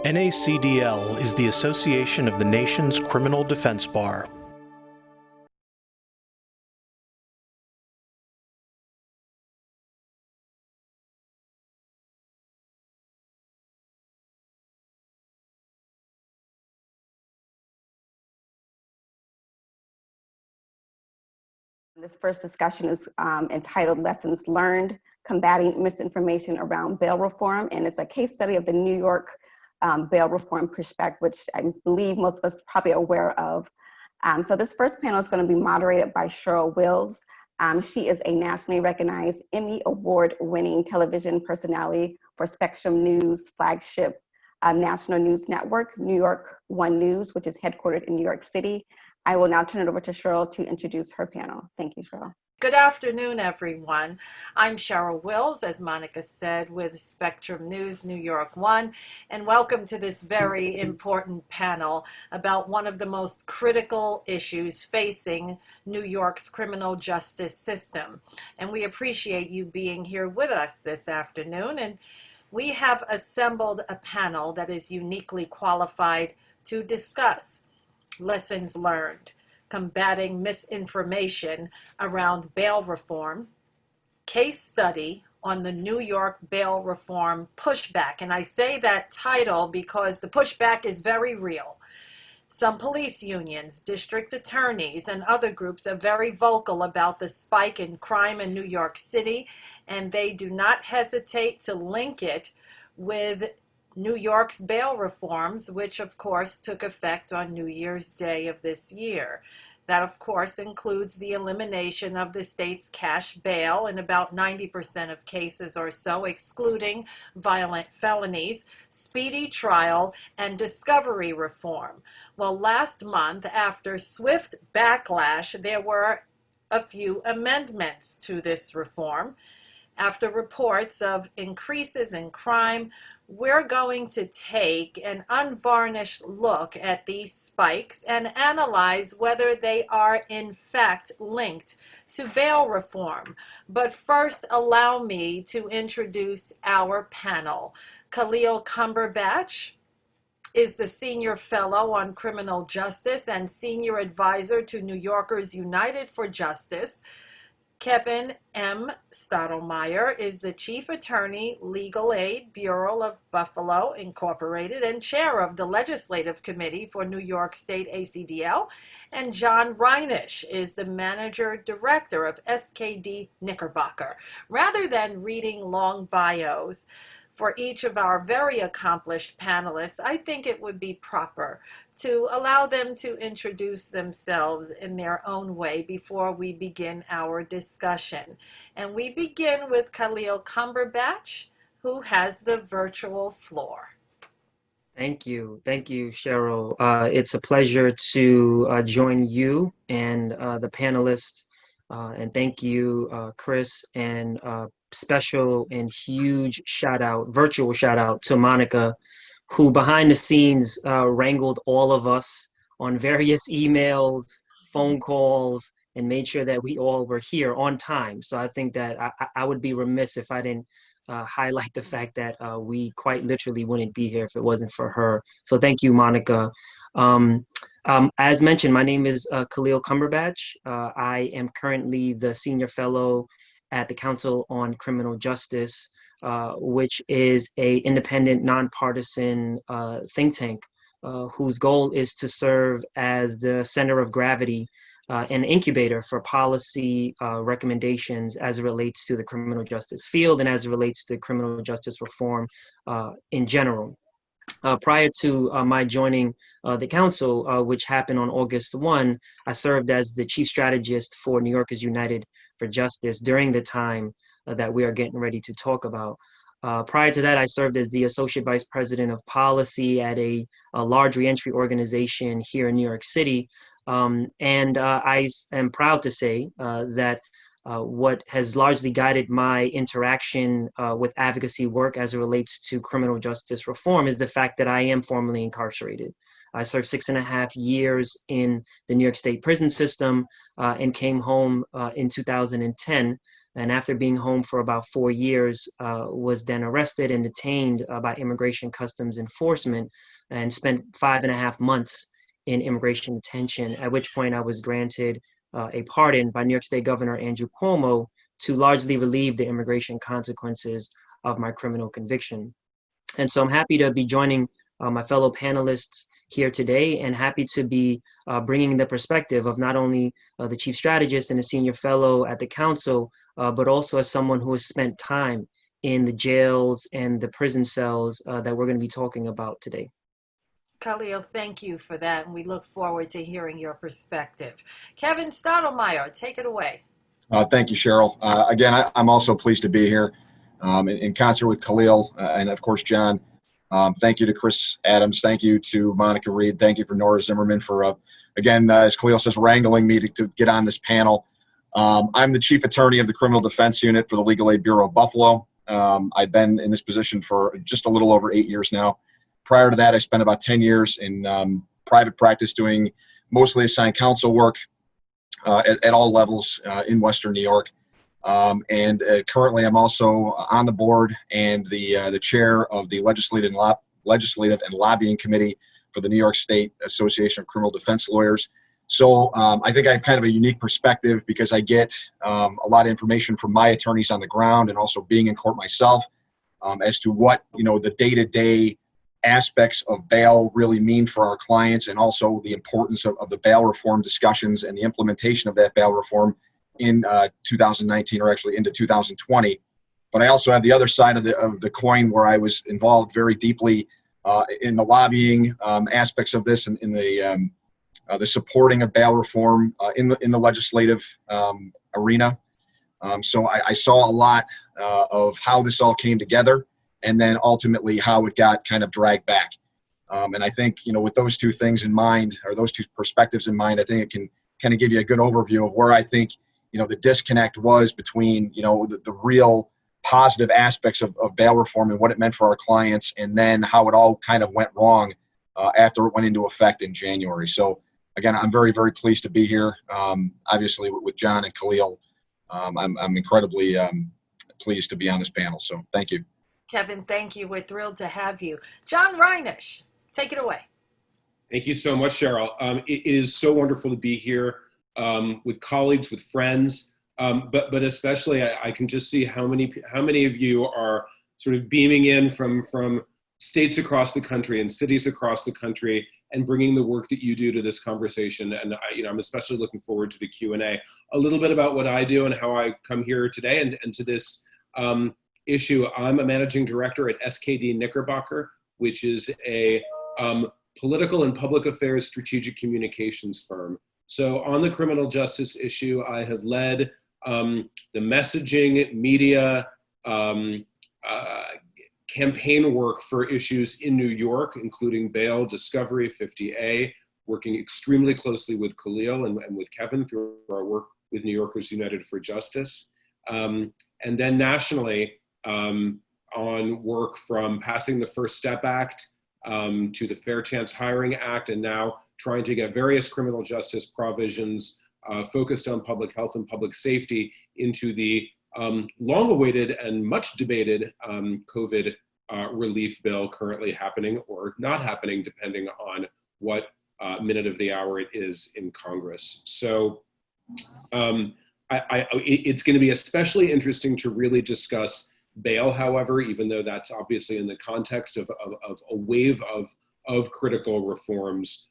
NYSACDL is the association of the nation's criminal defense bar. This first discussion is entitled Lessons Learned, Combating Misinformation Around Bail Reform, and it's a case study of the New York Bail Reform Pushback, which I believe most of us are probably aware of. So this first panel is going to be moderated by Cheryl Wills. She is a nationally recognized Emmy Award-winning television personality for Spectrum News' flagship national news network, New York One News, which is headquartered in New York City. I will now turn it over to Cheryl to introduce her panel. Thank you, Cheryl. Good afternoon, everyone. I'm Cheryl Wills, as Monica said, with Spectrum News, New York One, and welcome to this very important panel about one of the most critical issues facing New York's criminal justice system. And we appreciate you being here with us this afternoon. And we have assembled a panel that is uniquely qualified to discuss lessons learned, combating misinformation around bail reform, case study on the New York Bail Reform Pushback. And I say that title because the pushback is very real. Some police unions, district attorneys, and other groups are very vocal about the spike in crime in New York City, and they do not hesitate to link it with New York's bail reforms, which of course took effect on New Year's Day of this year. That of course includes the elimination of the state's cash bail in about 90% of cases or so, excluding violent felonies, speedy trial, and discovery reform. Well, last month, after swift backlash, there were a few amendments to this reform. After reports of increases in crime, we're going to take an unvarnished look at these spikes and analyze whether they are in fact linked to bail reform. But first, allow me to introduce our panel. Khalil Cumberbatch is the Senior Fellow on Criminal Justice and Senior Advisor to New Yorkers United for Justice. Kevin M. Stadelmaier is the Chief Attorney, Legal Aid, Bureau of Buffalo, Incorporated, and Chair of the Legislative Committee for New York State ACDL. And John Reinish is the Manager Director of SKDKnickerbocker. Rather than reading long bios for each of our very accomplished panelists, I think it would be proper to allow them to introduce themselves in their own way before we begin our discussion. And we begin with Khalil Cumberbatch, who has the virtual floor. Thank you. Thank you, Cheryl. It's a pleasure to join you and the panelists. And thank you, Chris, and special and huge virtual shout out to Monica, who behind the scenes wrangled all of us on various emails, phone calls, and made sure that we all were here on time. So I think that I would be remiss if I didn't highlight the fact that we quite literally wouldn't be here if it wasn't for her. So thank you, Monica. As mentioned, my name is Khalil Cumberbatch. I am currently the Senior Fellow at the Council on Criminal Justice, which is an independent, nonpartisan think tank whose goal is to serve as the center of gravity and incubator for policy recommendations as it relates to the criminal justice field and as it relates to criminal justice reform in general. Prior to my joining the council, which happened on August 1, I served as the chief strategist for New Yorkers United for Justice during the time that we are getting ready to talk about. Prior to that, I served as the associate vice president of policy at a large reentry organization here in New York City. And I am proud to say that what has largely guided my interaction with advocacy work as it relates to criminal justice reform is the fact that I am formerly incarcerated. I served 6.5 years in the New York State prison system and came home in 2010 And after being home for about 4 years, was then arrested and detained by Immigration Customs Enforcement and spent 5.5 months in immigration detention, at which point I was granted a pardon by New York State Governor Andrew Cuomo to largely relieve the immigration consequences of my criminal conviction. And so I'm happy to be joining my fellow panelists here today, and happy to be bringing the perspective of not only the chief strategist and a senior fellow at the council, but also as someone who has spent time in the jails and the prison cells that we're going to be talking about today. Khalil, thank you for that, and we look forward to hearing your perspective. Kevin Stadelmaier, take it away. Thank you, Cheryl. Again, I'm also pleased to be here in concert with Khalil and, of course, John. Thank you to Chris Adams. Thank you to Monica Reed. Thank you for Nora Zimmerman for, again, as Khalil says, wrangling me to get on this panel. I'm the Chief Attorney of the Criminal Defense Unit for the Legal Aid Bureau of Buffalo. I've been in this position for just a little over 8 years now. Prior to that, I spent about 10 years in private practice doing mostly assigned counsel work at all levels in Western New York. And currently, I'm also on the board and the chair of the Legislative and Lobbying Committee for the New York State Association of Criminal Defense Lawyers. So I think I have kind of a unique perspective because I get a lot of information from my attorneys on the ground and also being in court myself as to what the day-to-day aspects of bail really mean for our clients, and also the importance of the bail reform discussions and the implementation of that bail reform in 2019, or actually into 2020. But I also have the other side of the coin where I was involved very deeply in the lobbying aspects of this and in the supporting of bail reform in the legislative arena. So I saw a lot of how this all came together, and then ultimately how it got kind of dragged back. And I think, with those two things in mind, or those two perspectives in mind, I think it can kind of give you a good overview of where I think, the disconnect was between, the real positive aspects of bail reform and what it meant for our clients, and then how it all kind of went wrong after it went into effect in January. So again, I'm very, very pleased to be here. Obviously with John and Khalil, I'm incredibly pleased to be on this panel. So thank you. Kevin, thank you. We're thrilled to have you. John Reinish, take it away. Thank you so much, Cheryl. It is so wonderful to be here with colleagues, with friends, but especially I can just see how many of you are sort of beaming in from states across the country and cities across the country and bringing the work that you do to this conversation. And I'm especially looking forward to the Q&A. A little bit about what I do and how I come here today and to this issue. I'm a managing director at SKDKnickerbocker, which is a political and public affairs strategic communications firm. So on the criminal justice issue, I have led the messaging, media, campaign work for issues in New York, including bail, discovery, 50A, working extremely closely with Khalil and with Kevin through our work with New Yorkers United for Justice. And then nationally, on work from passing the First Step Act to the Fair Chance Hiring Act, and now trying to get various criminal justice provisions focused on public health and public safety into the long-awaited and much debated COVID relief bill currently happening or not happening, depending on what minute of the hour it is in Congress. So it's going to be especially interesting to really discuss bail, however, even though that's obviously in the context of a wave of critical reforms.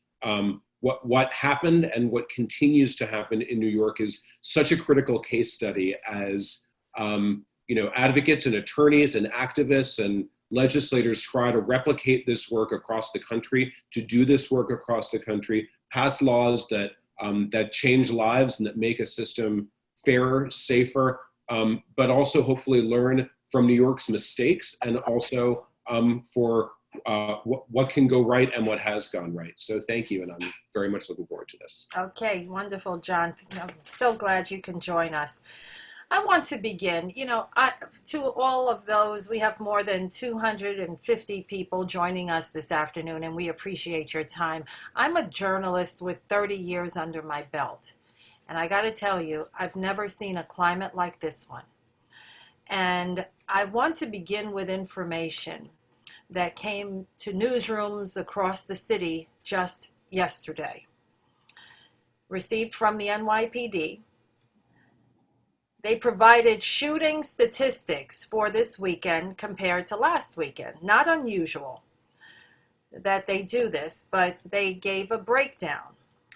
What happened and what continues to happen in New York is such a critical case study as advocates and attorneys and activists and legislators try to replicate this work across the country, to do this work across the country, pass laws that change lives and that make a system fairer, safer, but also hopefully learn from New York's mistakes, and also for what can go right and what has gone right. So thank you, and I'm very much looking forward to this. Okay, wonderful, John. I'm so glad you can join us. I want to begin, to all of those, we have more than 250 people joining us this afternoon, and we appreciate your time. I'm a journalist with 30 years under my belt, and I got to tell you, I've never seen a climate like this one. And I want to begin with information that came to newsrooms across the city just yesterday. Received from the NYPD. They provided shooting statistics for this weekend compared to last weekend. Not unusual that they do this, but they gave a breakdown.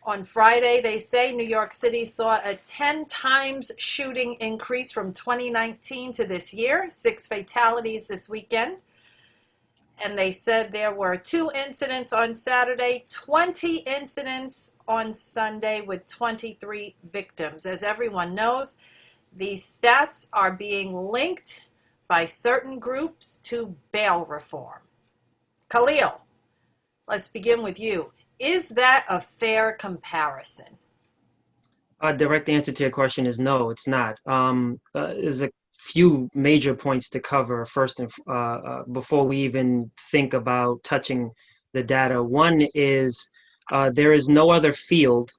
On Friday, they say New York City saw a 10 times shooting increase from 2019 to this year, 6 fatalities this weekend. And they said there were 2 incidents on Saturday, 20 incidents on Sunday with 23 victims. As everyone knows, these stats are being linked by certain groups to bail reform. Khalil, let's begin with you. Is that a fair comparison? A direct answer to your question is no, it's not. There's a few major points to cover first, and before we even think about touching the data. One is there is no other field,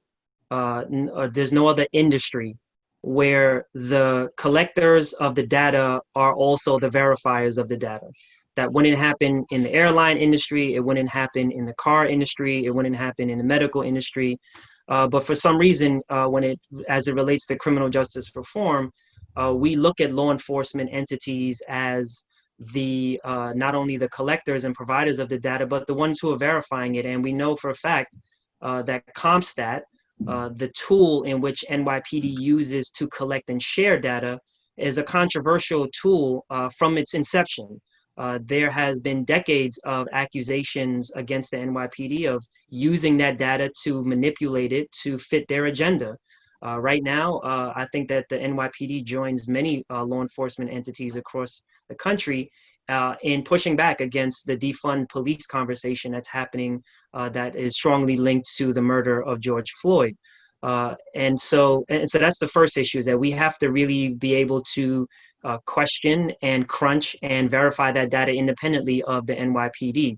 there's no other industry where the collectors of the data are also the verifiers of the data. That wouldn't happen in the airline industry, it wouldn't happen in the car industry, it wouldn't happen in the medical industry. But for some reason, as it relates to criminal justice reform, we look at law enforcement entities as the not only the collectors and providers of the data, but the ones who are verifying it. And we know for a fact that CompStat, the tool in which NYPD uses to collect and share data, is a controversial tool from its inception. There has been decades of accusations against the NYPD of using that data to manipulate it to fit their agenda. Right now, I think that the NYPD joins many law enforcement entities across the country in pushing back against the defund police conversation that's happening that is strongly linked to the murder of George Floyd. And so that's the first issue, is that we have to really be able to question and crunch and verify that data independently of the NYPD.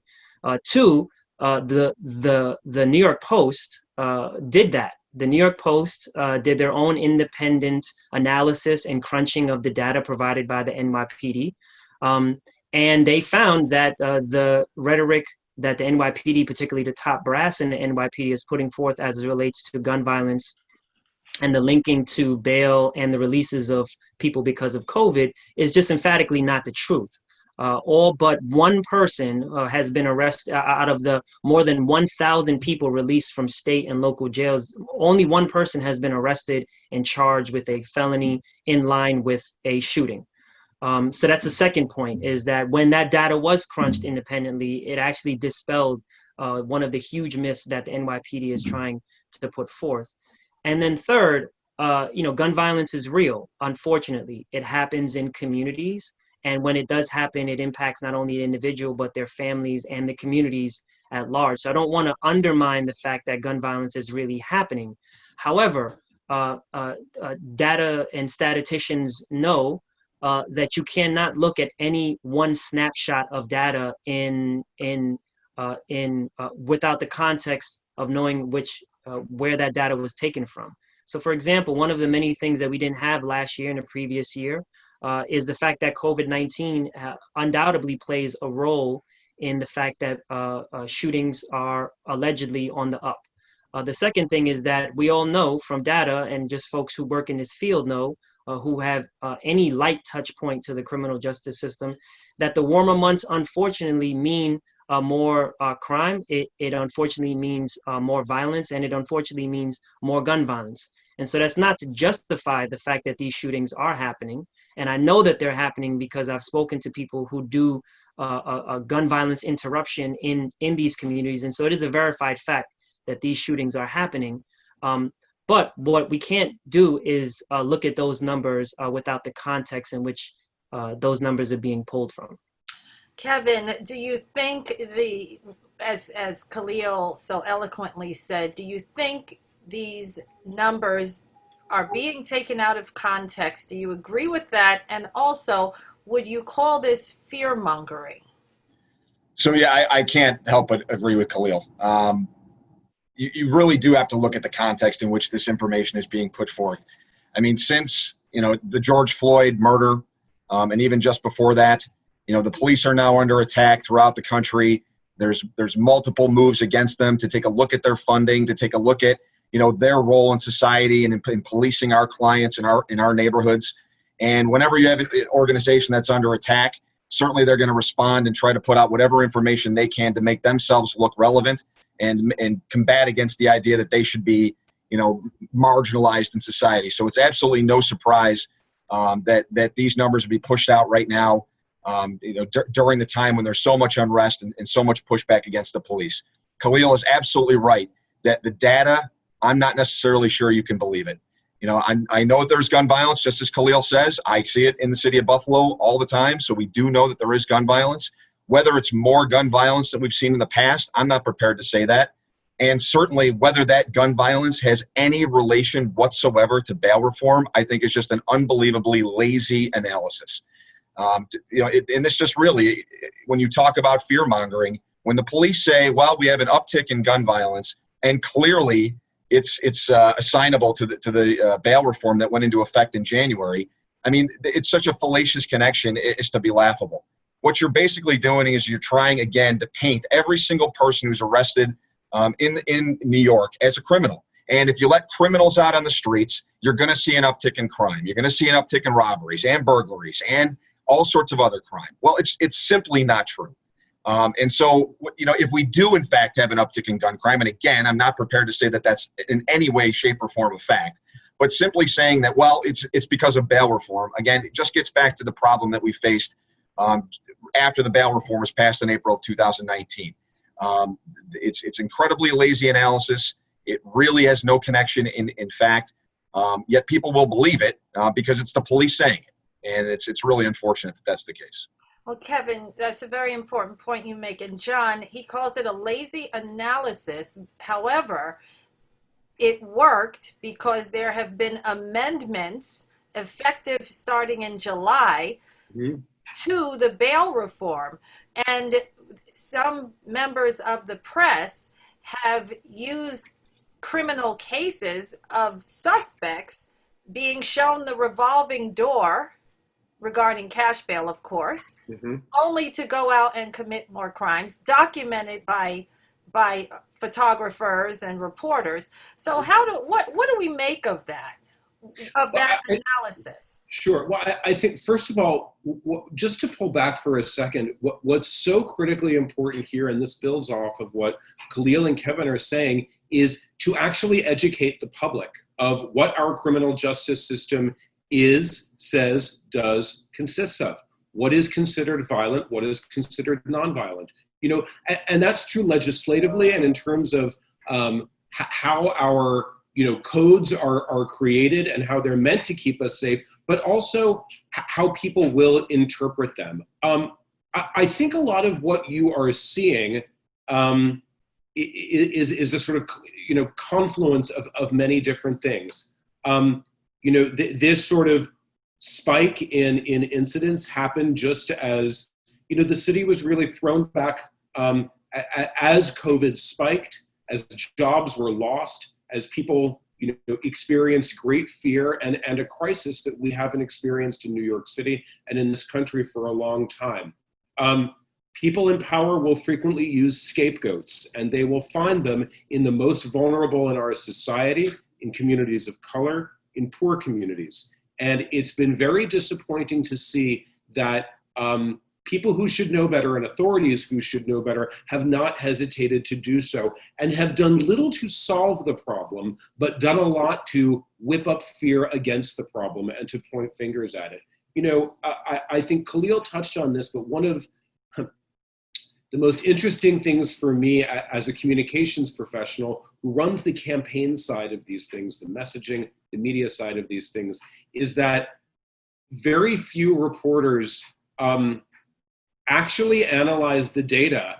Two, the New York Post did that. The New York Post did their own independent analysis and crunching of the data provided by the NYPD. And they found that the rhetoric that the NYPD, particularly the top brass in the NYPD, is putting forth as it relates to gun violence and the linking to bail and the releases of people because of COVID is just emphatically not the truth. All but one person has been arrested out of the more than 1,000 people released from state and local jails. Only one person has been arrested and charged with a felony in line with a shooting. So that's the second point, is that when that data was crunched independently, it actually dispelled one of the huge myths that the NYPD is trying to put forth. And then third, gun violence is real. Unfortunately, it happens in communities. And when it does happen, it impacts not only the individual, but their families and the communities at large. So I don't want to undermine the fact that gun violence is really happening. However, data and statisticians know that you cannot look at any one snapshot of data without the context of knowing where that data was taken from. So, for example, one of the many things that we didn't have last year and the previous year is the fact that COVID-19 undoubtedly plays a role in the fact that shootings are allegedly on the up. The second thing is that we all know from data, and just folks who work in this field know, who have any light touch point to the criminal justice system, that the warmer months unfortunately mean more crime. It unfortunately means more violence, and it unfortunately means more gun violence. And so that's not to justify the fact that these shootings are happening. And I know that they're happening because I've spoken to people who do a gun violence interruption in these communities. And so it is a verified fact that these shootings are happening. But what we can't do is look at those numbers without the context in which those numbers are being pulled from. Kevin, do you think as Khalil so eloquently said, do you think these numbers are being taken out of context? Do you agree with that? And also, would you call this fear-mongering? So yeah, I can't help but agree with Khalil. You really do have to look at the context in which this information is being put forth. I mean, since the George Floyd murder, and even just before that. The police are now under attack throughout the country. There's multiple moves against them to take a look at their funding, to take a look at their role in society and in policing our clients in our neighborhoods. And whenever you have an organization that's under attack, certainly they're going to respond and try to put out whatever information they can to make themselves look relevant and combat against the idea that they should be marginalized in society. So it's absolutely no surprise that these numbers will be pushed out right now. During the time when there's so much unrest and so much pushback against the police. Khalil is absolutely right that the data, I'm not necessarily sure you can believe it. I know that there's gun violence, just as Khalil says. I see it in the city of Buffalo all the time, so we do know that there is gun violence. Whether it's more gun violence than we've seen in the past, I'm not prepared to say that. And certainly whether that gun violence has any relation whatsoever to bail reform, I think is just an unbelievably lazy analysis. And this just really, when you talk about fear mongering, when the police say, well, we have an uptick in gun violence, and clearly it's assignable to the bail reform that went into effect in January. I mean, it's such a fallacious connection, it's to be laughable. What you're basically doing is you're trying again to paint every single person who's arrested in New York as a criminal. And if you let criminals out on the streets, you're going to see an uptick in crime. You're going to see an uptick in robberies and burglaries and all sorts of other crime. Well, it's simply not true. And so, if we do in fact have an uptick in gun crime, and again, I'm not prepared to say that that's in any way, shape, or form a fact, but simply saying that, well, it's because of bail reform, again, it just gets back to the problem that we faced after the bail reform was passed in April of 2019. It's incredibly lazy analysis. It really has no connection in fact, yet people will believe it because it's the police saying it. And it's really unfortunate that that's the case. Well, Kevin, that's a very important point you make. And John, he calls it a lazy analysis. However, it worked because there have been amendments effective starting in July to the bail reform. And some members of the press have used criminal cases of suspects being shown the revolving door regarding cash bail, of course, only to go out and commit more crimes, documented by photographers and reporters. So what do we make of that analysis? Sure. Well, I think, first of all, just to pull back for a second, what's so critically important here, and this builds off of what Khalil and Kevin are saying, is to actually educate the public of what our criminal justice system is, says, does, consists of. What is considered violent, what is considered nonviolent. And that's true legislatively and in terms of how our codes are created and how they're meant to keep us safe, but also how people will interpret them. I think a lot of what you are seeing is a sort of confluence of many different things. This sort of spike in incidents happened just as the city was really thrown back as COVID spiked, as jobs were lost, as people experienced great fear and a crisis that we haven't experienced in New York City and in this country for a long time. People in power will frequently use scapegoats, and they will find them in the most vulnerable in our society, in communities of color, in poor communities. And it's been very disappointing to see that people who should know better and authorities who should know better have not hesitated to do so and have done little to solve the problem, but done a lot to whip up fear against the problem and to point fingers at it. I think Khalil touched on this, but one of the most interesting things for me as a communications professional who runs the campaign side of these things, the messaging, the media side of these things, is that very few reporters actually analyze the data,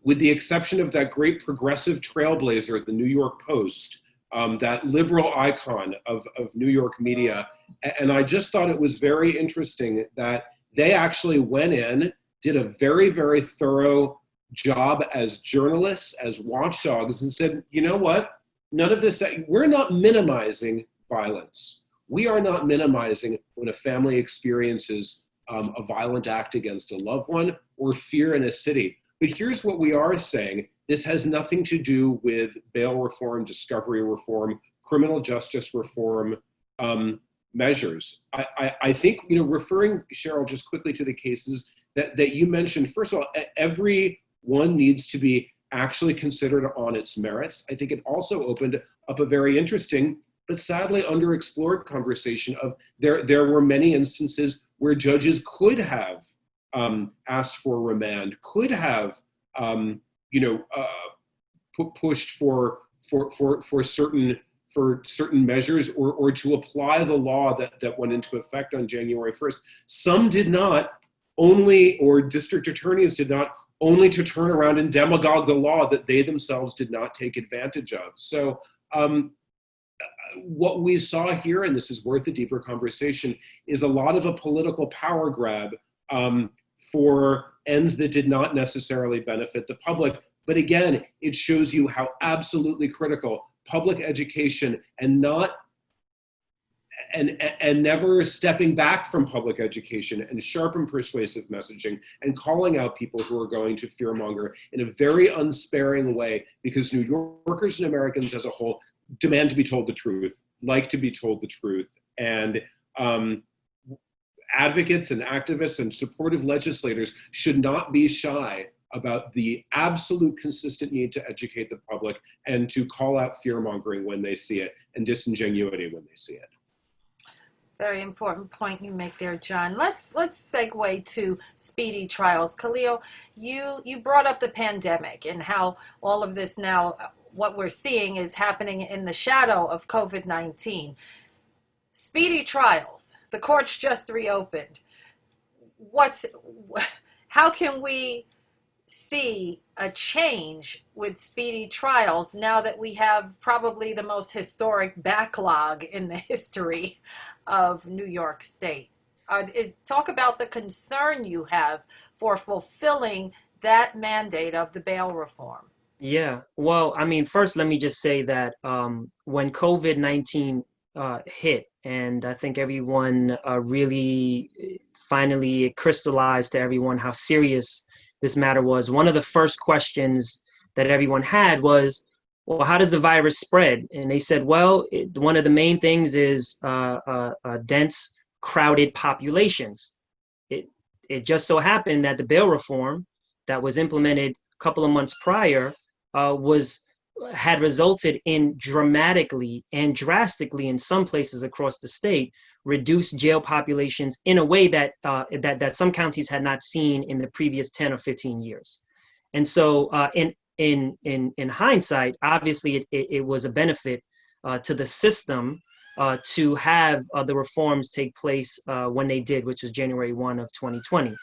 with the exception of that great progressive trailblazer, the New York Post, that liberal icon of New York media. And I just thought it was very interesting that they actually went in, did a very, very thorough job as journalists, as watchdogs, and said, you know what, none of this, we're not minimizing violence. We are not minimizing when a family experiences a violent act against a loved one, or fear in a city. But here's what we are saying. This has nothing to do with bail reform, discovery reform, criminal justice reform measures. I think, referring, Cheryl, just quickly to the cases that you mentioned, first of all, every one needs to be actually considered on its merits. I think it also opened up a very interesting, but sadly underexplored conversation of there were many instances where judges could have asked for remand, could have pushed for certain measures or to apply the law that went into effect on January 1st. Some did not, or district attorneys did not, only to turn around and demagogue the law that they themselves did not take advantage of. So what we saw here, and this is worth a deeper conversation, is a lot of a political power grab for ends that did not necessarily benefit the public. But again, it shows you how absolutely critical public education and never stepping back from public education and sharp and persuasive messaging and calling out people who are going to fearmonger in a very unsparing way, because New Yorkers and Americans as a whole demand to be told the truth, like to be told the truth. And advocates and activists and supportive legislators should not be shy about the absolute consistent need to educate the public and to call out fear-mongering when they see it and disingenuity when they see it. Very important point you make there, John. Let's segue to speedy trials. Khalil, you brought up the pandemic and how all of this now, what we're seeing is happening in the shadow of COVID-19. Speedy trials. The courts just reopened. How can we see a change with speedy trials now that we have probably the most historic backlog in the history of New York State? Talk about the concern you have for fulfilling that mandate of the bail reform. Yeah, well, I mean, first, let me just say that when COVID-19 hit, and I think everyone really finally crystallized to everyone how serious this matter was, one of the first questions that everyone had was, well, how does the virus spread? And they said, well, one of the main things is dense, crowded populations. It just so happened that the bail reform that was implemented a couple of months prior had resulted in dramatically and drastically in some places across the state reduced jail populations in a way that that some counties had not seen in the previous 10 or 15 years. And so in hindsight, obviously it was a benefit to the system to have the reforms take place when they did, which was January 1 of 2020.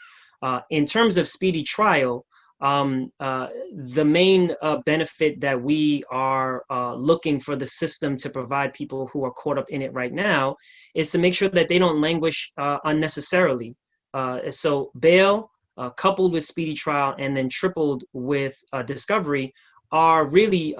In terms of speedy trial, the main benefit that we are looking for the system to provide people who are caught up in it right now is to make sure that they don't languish unnecessarily. So bail coupled with speedy trial and then tripled with discovery are really,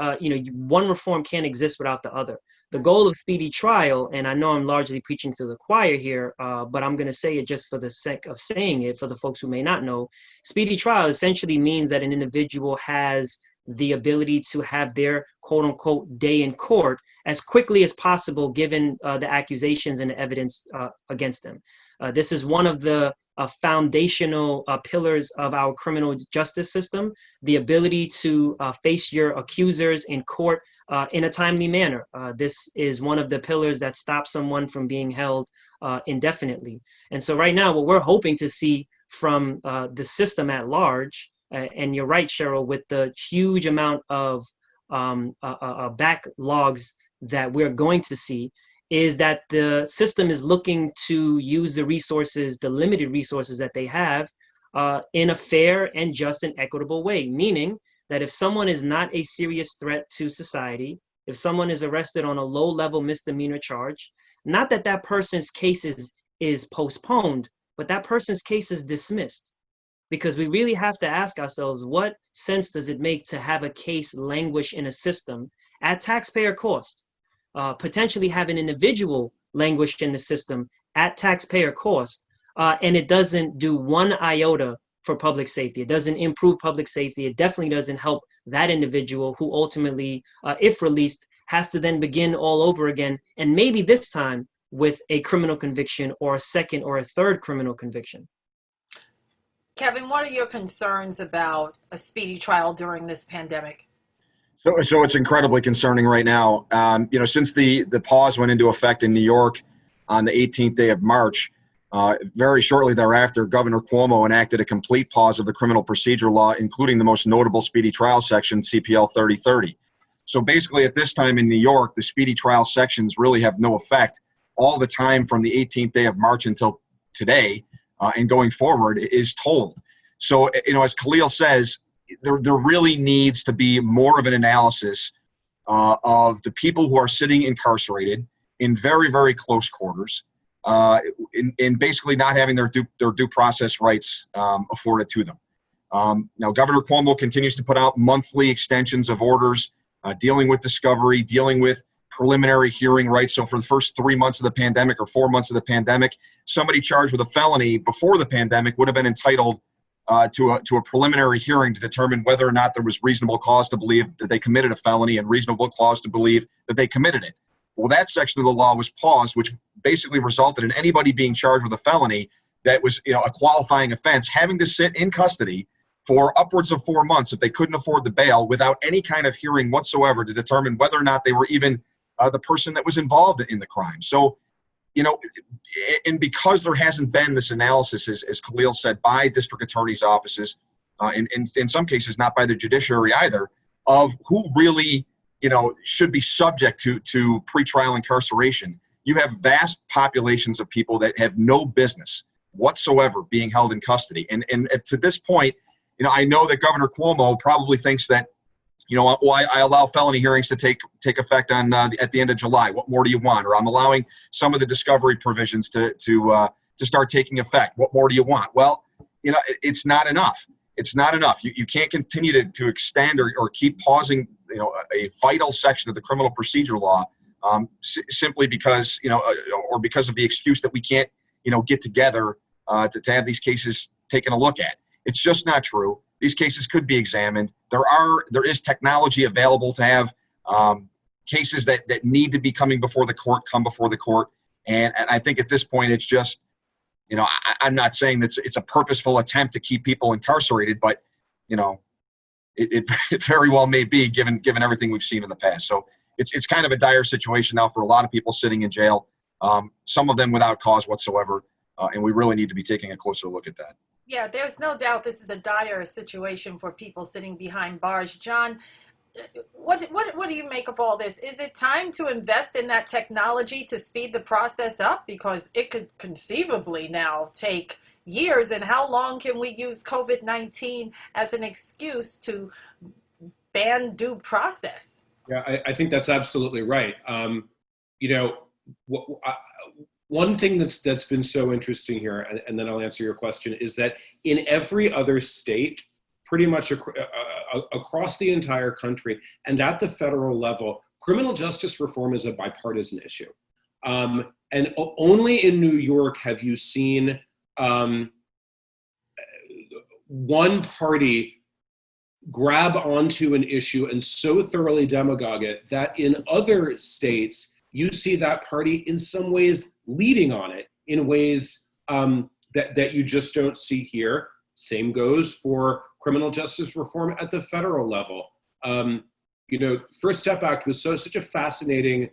one reform can't exist without the other. The goal of speedy trial, and I know I'm largely preaching to the choir here, but I'm going to say it just for the sake of saying it for the folks who may not know, speedy trial essentially means that an individual has the ability to have their quote unquote day in court as quickly as possible given the accusations and the evidence against them. This is one of the foundational pillars of our criminal justice system, the ability to face your accusers in court in a timely manner. This is one of the pillars that stops someone from being held indefinitely. And so right now, what we're hoping to see from the system at large, and you're right, Cheryl, with the huge amount of backlogs that we're going to see, is that the system is looking to use the resources, the limited resources that they have in a fair and just and equitable way, meaning that if someone is not a serious threat to society, if someone is arrested on a low-level misdemeanor charge, not that that person's case is postponed, but that person's case is dismissed. Because we really have to ask ourselves, what sense does it make to have a case languish in a system at taxpayer cost? Potentially have an individual languish in the system at taxpayer cost and it doesn't do one iota for public safety. It doesn't improve public safety. It definitely doesn't help that individual who ultimately, if released, has to then begin all over again, and maybe this time with a criminal conviction or a second or a third criminal conviction. Kevin, what are your concerns about a speedy trial during this pandemic? So it's incredibly concerning right now. Since the pause went into effect in New York on the 18th day of March, very shortly thereafter, Governor Cuomo enacted a complete pause of the criminal procedure law, including the most notable speedy trial section, CPL 3030. So basically at this time in New York, the speedy trial sections really have no effect. All the time from the 18th day of March until today and going forward is told. So, as Khalil says, there really needs to be more of an analysis of the people who are sitting incarcerated in very, very close quarters, in basically not having their due process rights afforded to them. Now, Governor Cuomo continues to put out monthly extensions of orders dealing with discovery, dealing with preliminary hearing rights. So for the first 3 months of the pandemic or 4 months of the pandemic, somebody charged with a felony before the pandemic would have been entitled to a preliminary hearing to determine whether or not there was reasonable cause to believe that they committed a felony and reasonable cause to believe that they committed it. Well, that section of the law was paused, which basically resulted in anybody being charged with a felony that was, a qualifying offense having to sit in custody for upwards of 4 months if they couldn't afford the bail without any kind of hearing whatsoever to determine whether or not they were even the person that was involved in the crime. So, and because there hasn't been this analysis, as Khalil said, by district attorneys' offices, and in some cases not by the judiciary either, of who really, should be subject to pretrial incarceration, you have vast populations of people that have no business whatsoever being held in custody. And to this point, I know that Governor Cuomo probably thinks that, I allow felony hearings to take effect on at the end of July. What more do you want? Or I'm allowing some of the discovery provisions to start taking effect. What more do you want? Well, it's not enough. It's not enough. You can't continue to extend or keep pausing, a vital section of the criminal procedure law simply because, or because of the excuse that we can't, get together to have these cases taken a look at. It's just not true. These cases could be examined. There is technology available to have cases that need to be coming before the court come before the court. And I think at this point, it's just, I'm not saying that it's a purposeful attempt to keep people incarcerated, but, it very well may be given everything we've seen in the past. So it's kind of a dire situation now for a lot of people sitting in jail, some of them without cause whatsoever. And we really need to be taking a closer look at that. Yeah, there's no doubt this is a dire situation for people sitting behind bars. John, what do you make of all this? Is it time to invest in that technology to speed the process up? Because it could conceivably now take years. And how long can we use COVID-19 as an excuse to ban due process? Yeah, I think that's absolutely right. One thing that's been so interesting here, and then I'll answer your question, is that in every other state, pretty much across the entire country and at the federal level, criminal justice reform is a bipartisan issue. And only in New York have you seen one party grab onto an issue and so thoroughly demagogue it that in other states, you see that party in some ways leading on it in ways that you just don't see here. Same goes for criminal justice reform at the federal level. First Step Act was such a fascinating,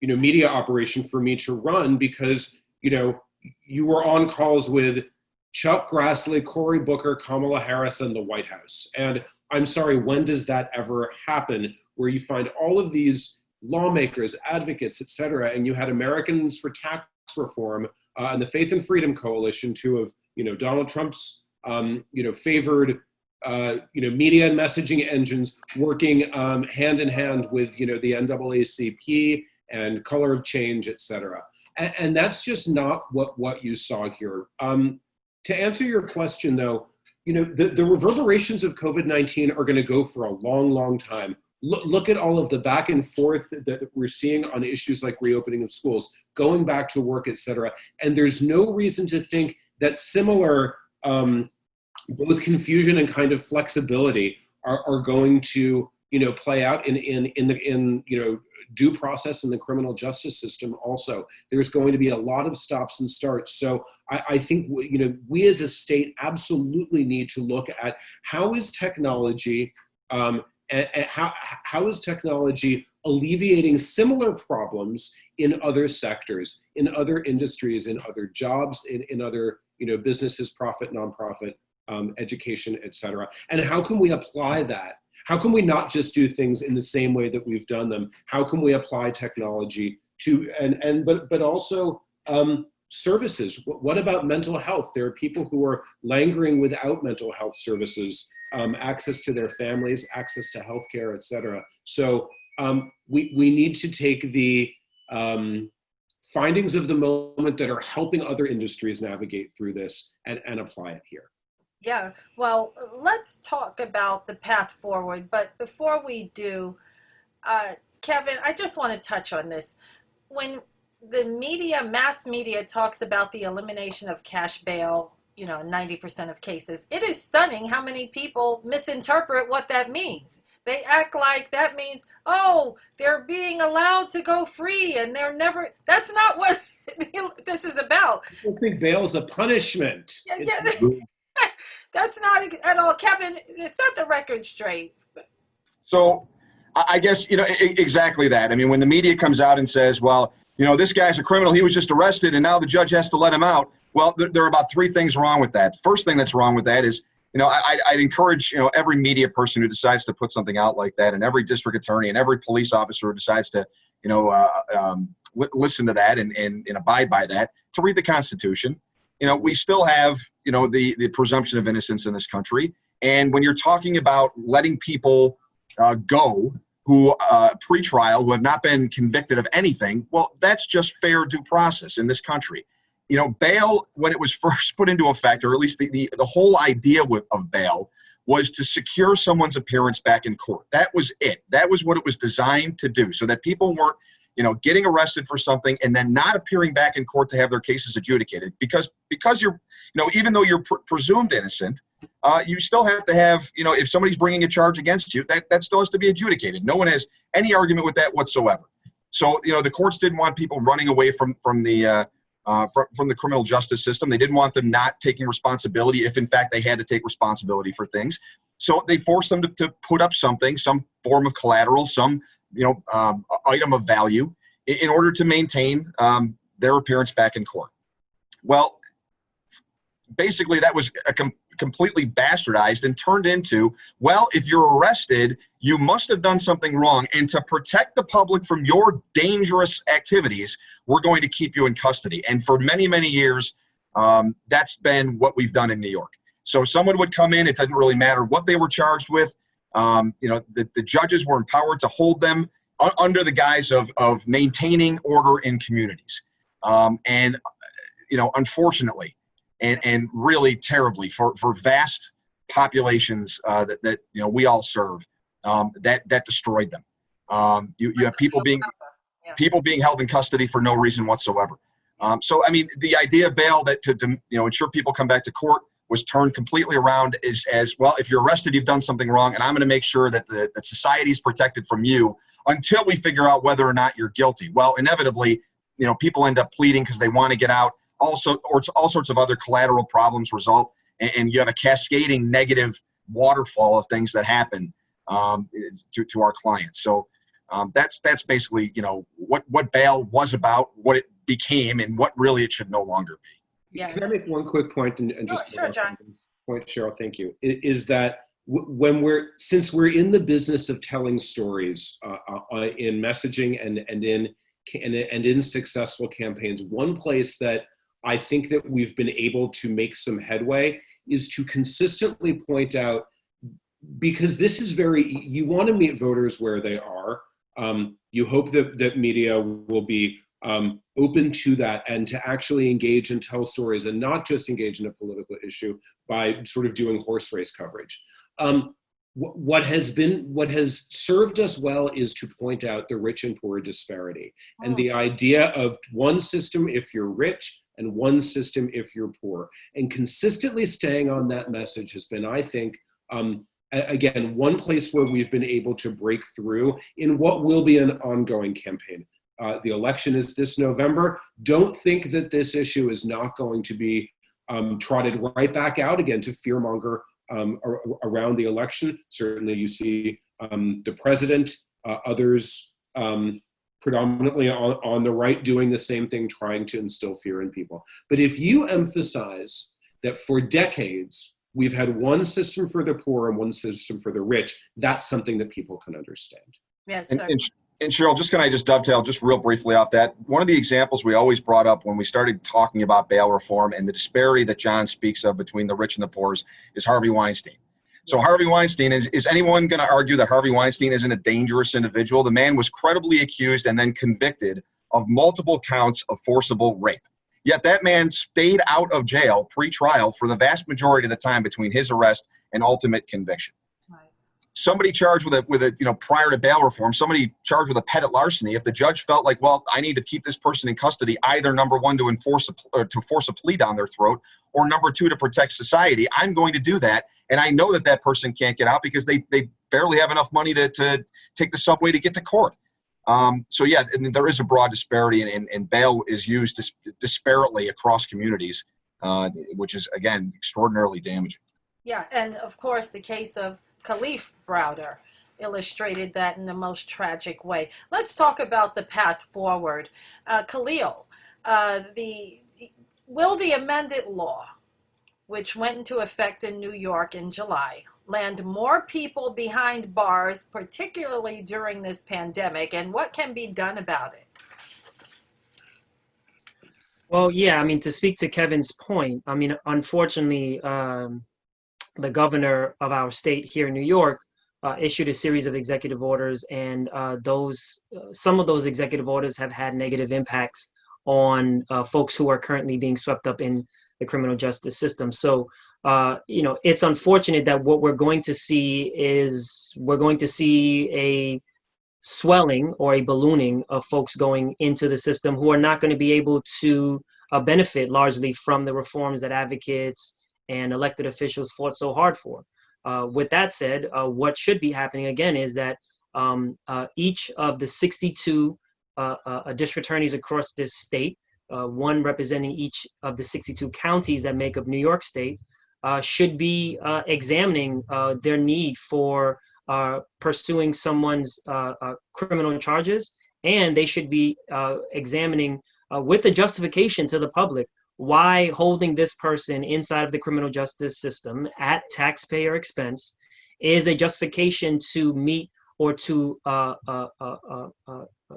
media operation for me to run because, you were on calls with Chuck Grassley, Cory Booker, Kamala Harris, and the White House. And I'm sorry, when does that ever happen where you find all of these lawmakers, advocates, et cetera, and you had Americans for Tax Reform and the Faith and Freedom Coalition, two of Donald Trump's favored media and messaging engines, working hand in hand with the NAACP and Color of Change, et cetera. And that's just not what you saw here. To answer your question, though, the reverberations of COVID-19 are going to go for a long, long time. look at all of the back and forth that we're seeing on issues like reopening of schools, going back to work, et cetera. And there's no reason to think that similar both confusion and kind of flexibility are going to, play out in due process in the criminal justice system. Also, there's going to be a lot of stops and starts. So I think we as a state absolutely need to look at how is technology and how is technology alleviating similar problems in other sectors, in other industries, in other jobs, in other businesses, profit, nonprofit, education, et cetera. And how can we apply that? How can we not just do things in the same way that we've done them? How can we apply technology to, but also services? What about mental health? There are people who are languoring without mental health services, access to their families, access to healthcare, et cetera. So we need to take the findings of the moment that are helping other industries navigate through this and apply it here. Yeah, well, let's talk about the path forward. But before we do, Kevin, I just want to touch on this. When the media, mass media, talks about the elimination of cash bail, 90% of cases, it is stunning how many people misinterpret what that means. They act like that means, oh, they're being allowed to go free and they're never, that's not what this is about. People think bail is a punishment. Yeah. That's not at all. Kevin, set the record straight. So I guess, exactly that. I mean, when the media comes out and says, well, this guy's a criminal, he was just arrested and now the judge has to let him out. Well, there are about three things wrong with that. First thing that's wrong with that is, I'd encourage, every media person who decides to put something out like that, and every district attorney and every police officer who decides to, listen to that and abide by that, to read the Constitution. We still have, the presumption of innocence in this country. And when you're talking about letting people go who pretrial, who have not been convicted of anything, well, that's just fair due process in this country. Bail, when it was first put into effect, or at least the whole idea of bail, was to secure someone's appearance back in court. That was it. That was what it was designed to do, so that people weren't getting arrested for something and then not appearing back in court to have their cases adjudicated. Because you're, even though you're presumed innocent, you still have to have, if somebody's bringing a charge against you, that still has to be adjudicated. No one has any argument with that whatsoever. So, the courts didn't want people running away from the criminal justice system. They didn't want them not taking responsibility if, in fact, they had to take responsibility for things. So they forced them to put up something, some form of collateral, some item of value in order to maintain their appearance back in court. Well, basically that was completely bastardized and turned into, well, if you're arrested, you must have done something wrong. And to protect the public from your dangerous activities, we're going to keep you in custody. And for many, many years, that's been what we've done in New York. So someone would come in, it doesn't really matter what they were charged with. The judges were empowered to hold them under the guise of maintaining order in communities. Unfortunately, and really terribly for vast populations that we all serve, that destroyed them. You have people being held in custody for no reason whatsoever. So I mean, the idea of bail that to ensure people come back to court was turned completely around as well. If you're arrested, you've done something wrong, and I'm going to make sure that that society is protected from you until we figure out whether or not you're guilty. Well, inevitably, people end up pleading because they want to get out. Also, or all sorts of other collateral problems result, and you have a cascading negative waterfall of things that happen to our clients. So that's basically what bail was about, what it became, and what really it should no longer be. Yeah. Can I make one quick point and just sure, John. Point, Cheryl? Thank you. Is that since we're in the business of telling stories in messaging and in successful campaigns, one place that I think that we've been able to make some headway is to consistently point out, because this is you want to meet voters where they are. You hope that media will be open to that and to actually engage and tell stories and not just engage in a political issue by sort of doing horse race coverage. what has served us well is to point out the rich and poor disparity, and the idea of one system if you're rich and one system if you're poor, and consistently staying on that message has been, I think, again, one place where we've been able to break through in what will be an ongoing campaign. The election is this November. Don't think that this issue is not going to be trotted right back out again to fearmonger around the election. Certainly you see the president, others predominantly on the right doing the same thing, trying to instill fear in people. But if you emphasize that for decades, we've had one system for the poor and one system for the rich, that's something that people can understand. Yes, And, sir. and Cheryl, can I just dovetail just real briefly off that? One of the examples we always brought up when we started talking about bail reform and the disparity that John speaks of between the rich and the poor is Harvey Weinstein. So Harvey Weinstein, is anyone going to argue that Harvey Weinstein isn't a dangerous individual? The man was credibly accused and then convicted of multiple counts of forcible rape. Yet that man stayed out of jail pre-trial for the vast majority of the time between his arrest and ultimate conviction. Somebody charged with a prior to bail reform, somebody charged with a petit larceny, if the judge felt like, well, I need to keep this person in custody, either number one, to force a plea down their throat, or number two, to protect society, I'm going to do that. And I know that person can't get out because they barely have enough money to take the subway to get to court. So yeah, and there is a broad disparity, and bail is used disparately across communities, which is, again, extraordinarily damaging. Yeah, and of course the case of Khalil Browder illustrated that in the most tragic way. Let's talk about the path forward. Khalil, will the amended law, which went into effect in New York in July, land more people behind bars, particularly during this pandemic, and what can be done about it? Well, yeah, I mean, to speak to Kevin's point, I mean, unfortunately, the governor of our state here in New York issued a series of executive orders, and some of those executive orders have had negative impacts on folks who are currently being swept up in the criminal justice system. So, it's unfortunate that what we're going to see is a swelling or a ballooning of folks going into the system who are not going to be able to benefit largely from the reforms that advocates and elected officials fought so hard for. With that said, what should be happening again is that each of the 62 district attorneys across this state, one representing each of the 62 counties that make up New York State, should be examining their need for pursuing someone's criminal charges, and they should be examining with a justification to the public why holding this person inside of the criminal justice system at taxpayer expense is a justification to meet or to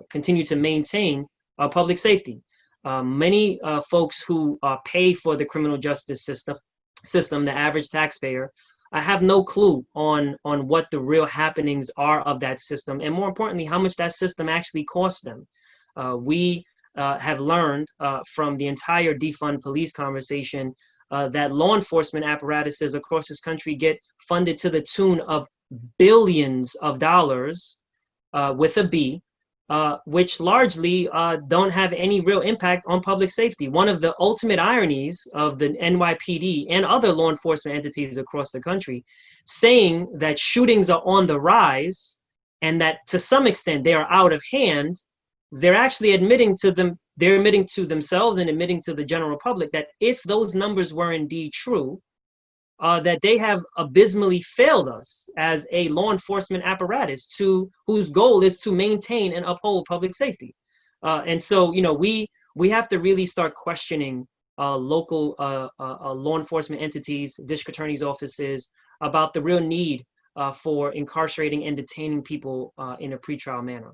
continue to maintain public safety. Many folks who pay for the criminal justice system, the average taxpayer, have no clue on what the real happenings are of that system, and more importantly, how much that system actually costs them. We have learned from the entire defund police conversation that law enforcement apparatuses across this country get funded to the tune of billions of dollars with a B, which largely don't have any real impact on public safety. One of the ultimate ironies of the NYPD and other law enforcement entities across the country saying that shootings are on the rise and that to some extent they are out of hand, they're actually admitting to themselves and admitting to the general public that if those numbers were indeed true, that they have abysmally failed us as a law enforcement apparatus whose goal is to maintain and uphold public safety. And so, we have to really start questioning local law enforcement entities, district attorneys' offices about the real need for incarcerating and detaining people in a pretrial manner.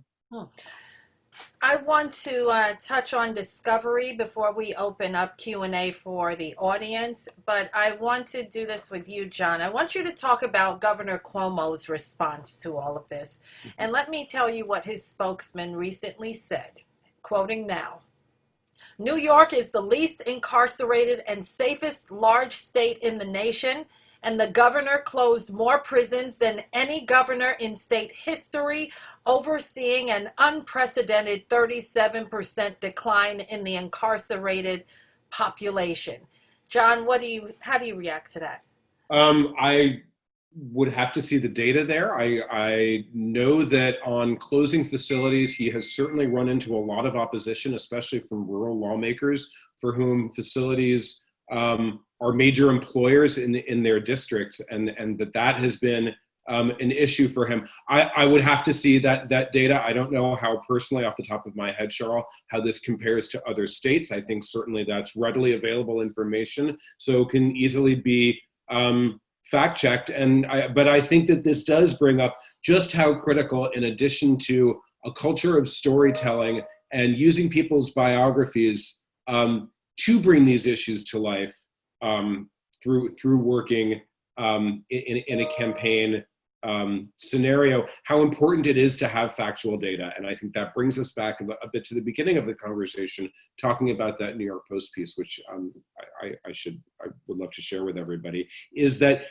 I want to touch on discovery before we open up Q&A for the audience, but I want to do this with you, John. I want you to talk about Governor Cuomo's response to all of this. And let me tell you what his spokesman recently said, quoting now. New York is the least incarcerated and safest large state in the nation, And the governor closed more prisons than any governor in state history, overseeing an unprecedented 37% decline in the incarcerated population. John, how do you react to that? I would have to see the data there. I know that on closing facilities, he has certainly run into a lot of opposition, especially from rural lawmakers for whom facilities are major employers in their district, and that has been an issue for him. I would have to see that data. I don't know how personally, off the top of my head, Cheryl, how this compares to other states. I think certainly that's readily available information, so can easily be fact-checked. But I think that this does bring up just how critical, in addition to a culture of storytelling and using people's biographies to bring these issues to life through working in a campaign scenario, how important it is to have factual data. And I think that brings us back a bit to the beginning of the conversation, talking about that New York Post piece, which I would love to share with everybody, is that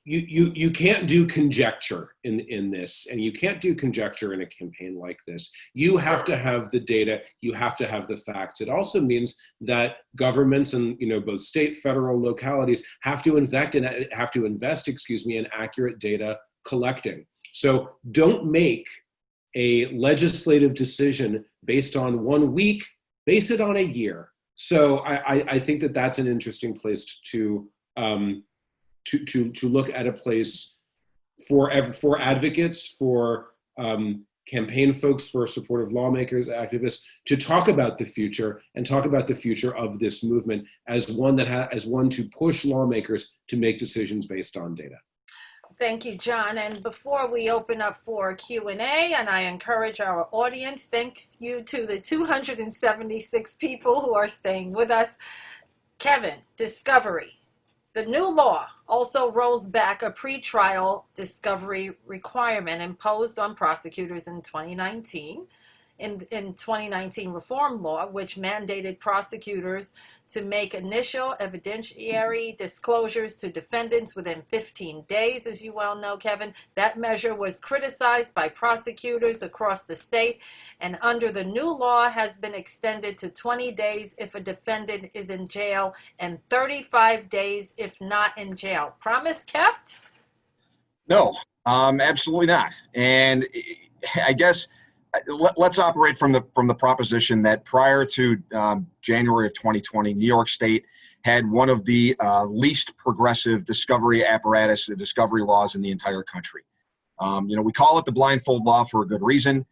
you can't do conjecture in this, and you can't do conjecture in a campaign like this. You have to have the data, you have to have the facts. It also means that governments and both state, federal, localities have to invest in accurate data collecting. So don't make a legislative decision based on 1 week, base it on a year. So I think that that's an interesting place to look at a place for advocates, for campaign folks, for supportive lawmakers, activists, to talk about the future and talk about the future of this movement as one to push lawmakers to make decisions based on data. Thank you, John. And before we open up for Q&A, and I encourage our audience, thanks you to the 276 people who are staying with us. Kevin, discovery. The new law also rolls back a pretrial discovery requirement imposed on prosecutors in 2019, in 2019 reform law, which mandated prosecutors to make initial evidentiary disclosures to defendants within 15 days, as you well know, Kevin. That measure was criticized by prosecutors across the state, and under the new law has been extended to 20 days if a defendant is in jail and 35 days if not in jail. Promise kept? No, absolutely not. And I guess let's operate from the proposition that prior to January of 2020, New York State had one of the least progressive discovery apparatus, discovery laws in the entire country. We call it the blindfold law for a good reason.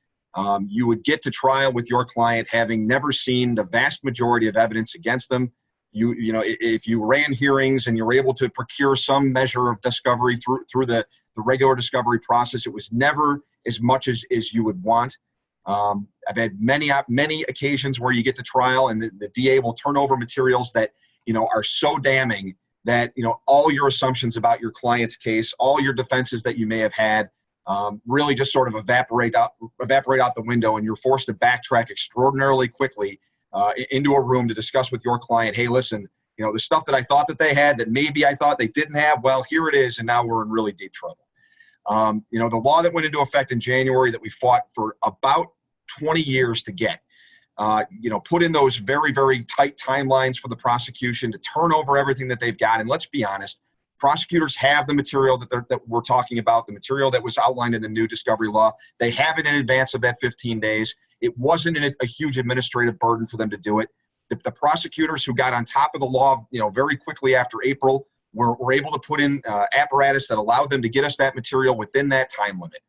You would get to trial with your client having never seen the vast majority of evidence against them. If you ran hearings and you were able to procure some measure of discovery through the regular discovery process, it was never as much as you would want. I've had many occasions where you get to trial and the DA will turn over materials that are so damning that all your assumptions about your client's case, all your defenses that you may have had, really just sort of evaporate out the window, and you're forced to backtrack extraordinarily quickly into a room to discuss with your client, hey, listen, the stuff that I thought that they had that maybe I thought they didn't have, well, here it is, and now we're in really deep trouble. The law that went into effect in January that we fought for about 20 years to get, put in those very, very tight timelines for the prosecution to turn over everything that they've got. And let's be honest, prosecutors have the material that we're talking about, the material that was outlined in the new discovery law. They have it in advance of that 15 days. It wasn't a huge administrative burden for them to do it. The prosecutors who got on top of the law, very quickly after April, were able to put in apparatus that allowed them to get us that material within that time limit.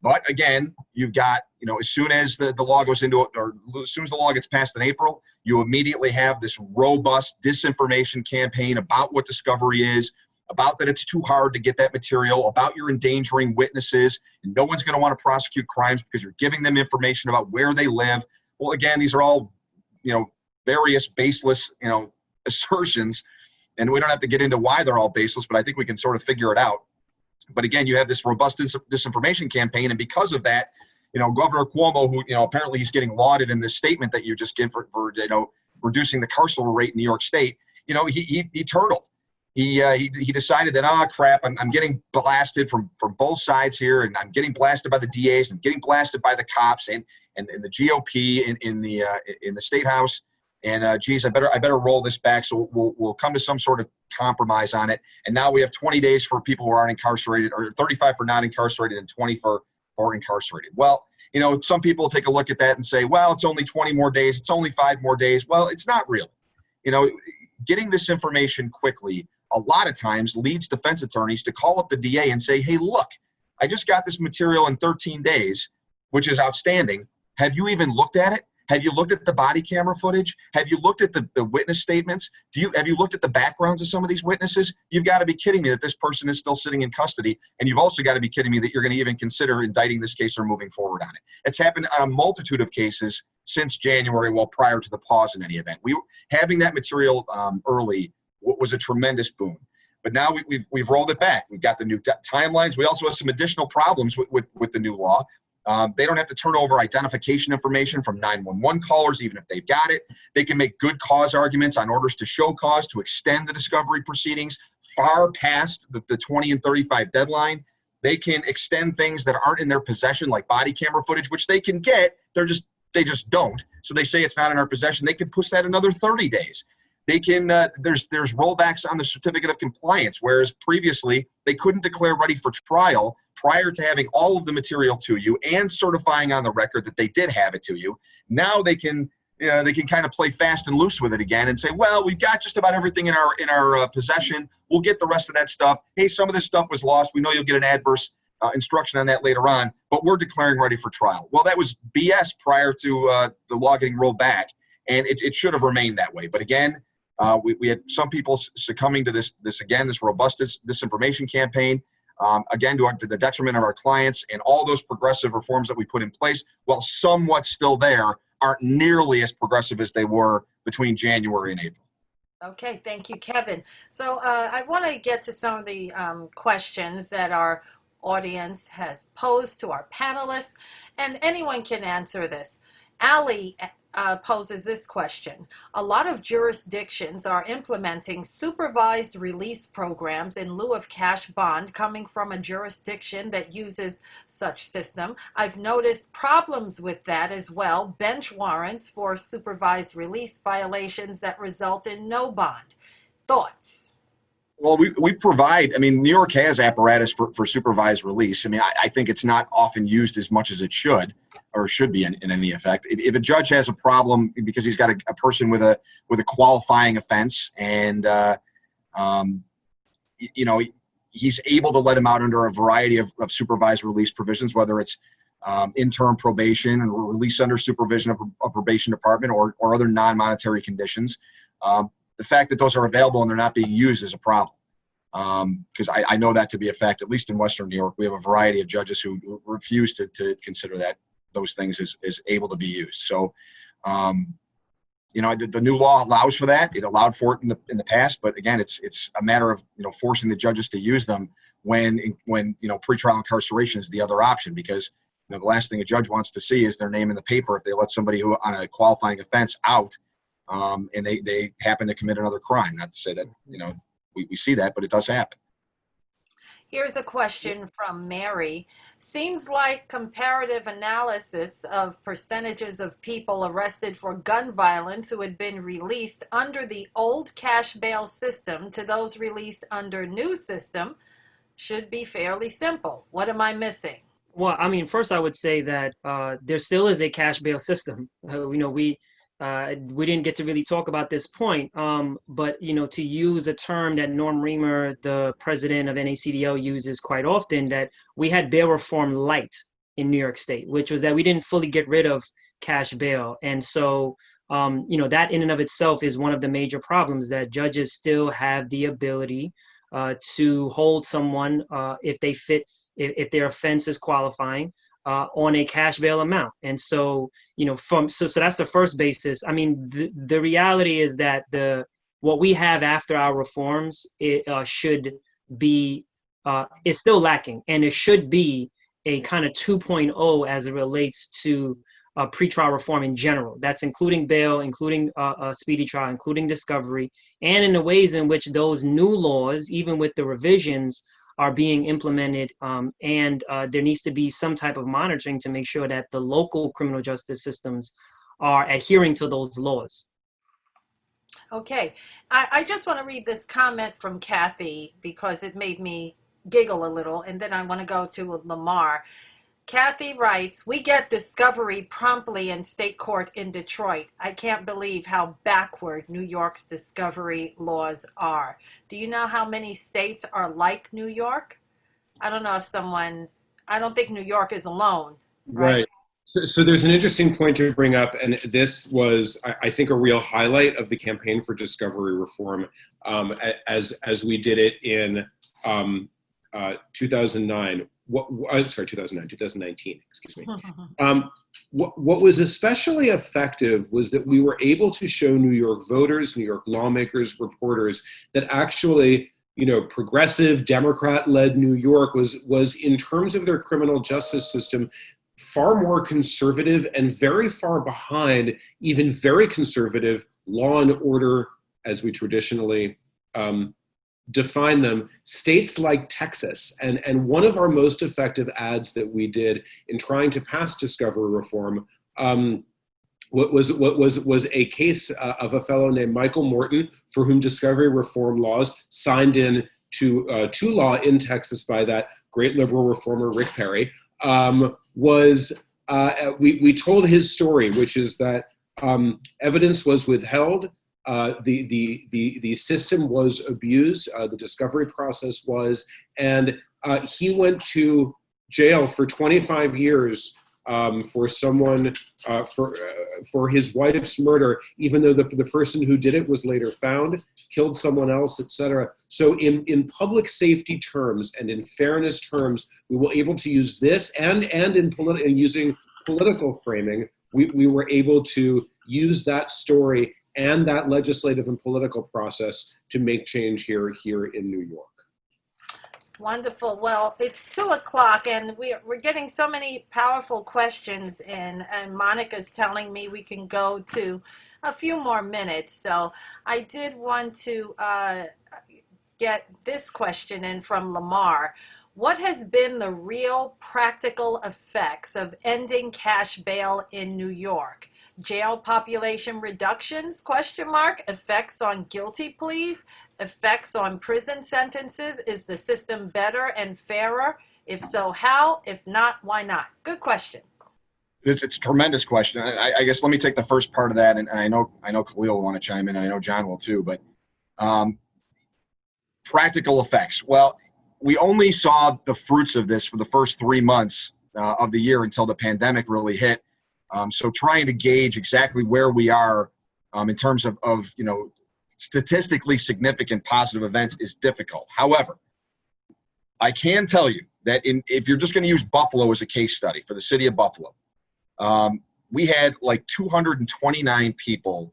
But again, you've got, as soon as the law goes into it, or as soon as the law gets passed in April, you immediately have this robust disinformation campaign about what discovery is, about that it's too hard to get that material, about you're endangering witnesses, and no one's going to want to prosecute crimes because you're giving them information about where they live. Well, again, these are all, various baseless, assertions, and we don't have to get into why they're all baseless, but I think we can sort of figure it out. But again, you have this robust disinformation campaign, and because of that, Governor Cuomo, who apparently he's getting lauded in this statement that you just gave for reducing the carceral rate in New York State, he turtled. he decided that, oh crap, I'm getting blasted from both sides here, and I'm getting blasted by the DAs, and getting blasted by the cops and the GOP in the state house. And geez, I better roll this back. So we'll come to some sort of compromise on it. And now we have 20 days for people who aren't incarcerated, or 35 for not incarcerated, and 20 for incarcerated. Well, you know, some people take a look at that and say, well, it's only 20 more days. It's only 5 more days. Well, it's not real. You know, getting this information quickly a lot of times leads defense attorneys to call up the DA and say, hey, look, I just got this material in 13 days, which is outstanding. Have you even looked at it? Have you looked at the body camera footage? Have you looked at the witness statements? Have you looked at the backgrounds of some of these witnesses? You've got to be kidding me that this person is still sitting in custody. And you've also got to be kidding me that you're going to even consider indicting this case or moving forward on it. It's happened on a multitude of cases since January, well, prior to the pause in any event. Having that material early was a tremendous boon. But now we've rolled it back. We've got the new timelines. We also have some additional problems with the new law. They don't have to turn over identification information from 911 callers, even if they've got it. They can make good cause arguments on orders to show cause to extend the discovery proceedings far past the 20 and 35 deadline. They can extend things that aren't in their possession, like body camera footage, which they can get. They just don't. So they say it's not in our possession. They can push that another 30 days. They can, there's rollbacks on the certificate of compliance, whereas previously they couldn't declare ready for trial prior to having all of the material to you and certifying on the record that they did have it to you. Now they can kind of play fast and loose with it again and say, well, we've got just about everything in our possession. We'll get the rest of that stuff. Hey, some of this stuff was lost. We know you'll get an adverse instruction on that later on, but we're declaring ready for trial. Well, that was BS prior to the law getting rolled back, and it should have remained that way. But again, we had some people succumbing to this robust disinformation campaign, again, to the detriment of our clients, and all those progressive reforms that we put in place, while somewhat still there, aren't nearly as progressive as they were between January and April. Okay, thank you, Kevin. So I want to get to some of the questions that our audience has posed to our panelists, and anyone can answer this. Ali poses this question. A lot of jurisdictions are implementing supervised release programs in lieu of cash bond coming from a jurisdiction that uses such system. I've noticed problems with that as well. Bench warrants for supervised release violations that result in no bond. Thoughts? Well, we provide, I mean, New York has apparatus for supervised release. I mean, I think it's not often used as much as it should, or should be in any effect. If a judge has a problem because he's got a person with a qualifying offense, and he's able to let him out under a variety of supervised release provisions, whether it's interim probation and release under supervision of a probation department, or other non-monetary conditions. The fact that those are available and they're not being used is a problem, because I know that to be a fact. At least in Western New York, we have a variety of judges who refuse to consider those things as able to be used. So, the new law allows for that. It allowed for it in the past, but again, it's a matter of forcing the judges to use them when pretrial incarceration is the other option, because the last thing a judge wants to see is their name in the paper if they let somebody who on a qualifying offense out, and they happen to commit another crime. Not to say that we see that, but it does happen. Here's a question from Mary. Seems like comparative analysis of percentages of people arrested for gun violence who had been released under the old cash bail system to those released under new system should be fairly simple. What am I missing? Well, I mean, first I would say that there still is a cash bail system. We didn't get to really talk about this point, but to use a term that Norm Reamer, the president of NACDL, uses quite often, that we had bail reform light in New York State, which was that we didn't fully get rid of cash bail. And so, that in and of itself is one of the major problems, that judges still have the ability to hold someone if if their offense is qualifying, on a cash bail amount. And so, so that's the first basis. I mean, the reality is that what we have after our reforms, it should be, is still lacking, and it should be a kind of 2.0 as it relates to pretrial reform in general. That's including bail, including speedy trial, including discovery, and in the ways in which those new laws, even with the revisions, are being implemented, and there needs to be some type of monitoring to make sure that the local criminal justice systems are adhering to those laws. Okay, I just want to read this comment from Kathy because it made me giggle a little, and then I want to go to Lamar. Kathy writes, "We get discovery promptly in state court in Detroit. I can't believe how backward New York's discovery laws are." Do you know how many states are like New York? I don't know if I don't think New York is alone, right? So there's an interesting point to bring up, and this was, I think, a real highlight of the campaign for discovery reform, as we did it in 2009. 2019, excuse me. What was especially effective was that we were able to show New York voters, New York lawmakers, reporters, that actually, progressive Democrat-led New York was in terms of their criminal justice system far more conservative and very far behind even very conservative law and order, as we traditionally define them, states like Texas. And one of our most effective ads that we did in trying to pass discovery reform was a case of a fellow named Michael Morton, for whom discovery reform laws signed in to law in Texas by that great liberal reformer Rick Perry, we told his story, which is that evidence was withheld. The system was abused, the discovery process was, and he went to jail for 25 years for someone, for his wife's murder, even though the person who did it was later found, killed someone else, etc. So in public safety terms and in fairness terms, we were able to use this, and in using political framing, we were able to use that story and that legislative and political process to make change here in New York. Wonderful. Well, it's 2:00 and we're getting so many powerful questions in, and Monica's telling me we can go to a few more minutes. So I did want to get this question in from Lamar. What has been the real practical effects of ending cash bail in New York? Jail population reductions, ? Effects on guilty pleas? Effects on prison sentences? Is the system better and fairer? If so, how? If not, why not? Good question. It's a tremendous question. I guess let me take the first part of that, and I know Khalil will want to chime in, and I know John will too, but practical effects. Well, we only saw the fruits of this for the first 3 months of the year until the pandemic really hit. So trying to gauge exactly where we are in terms of statistically significant positive events is difficult. However, I can tell you that if you're just going to use Buffalo as a case study for the city of Buffalo, we had like 229 people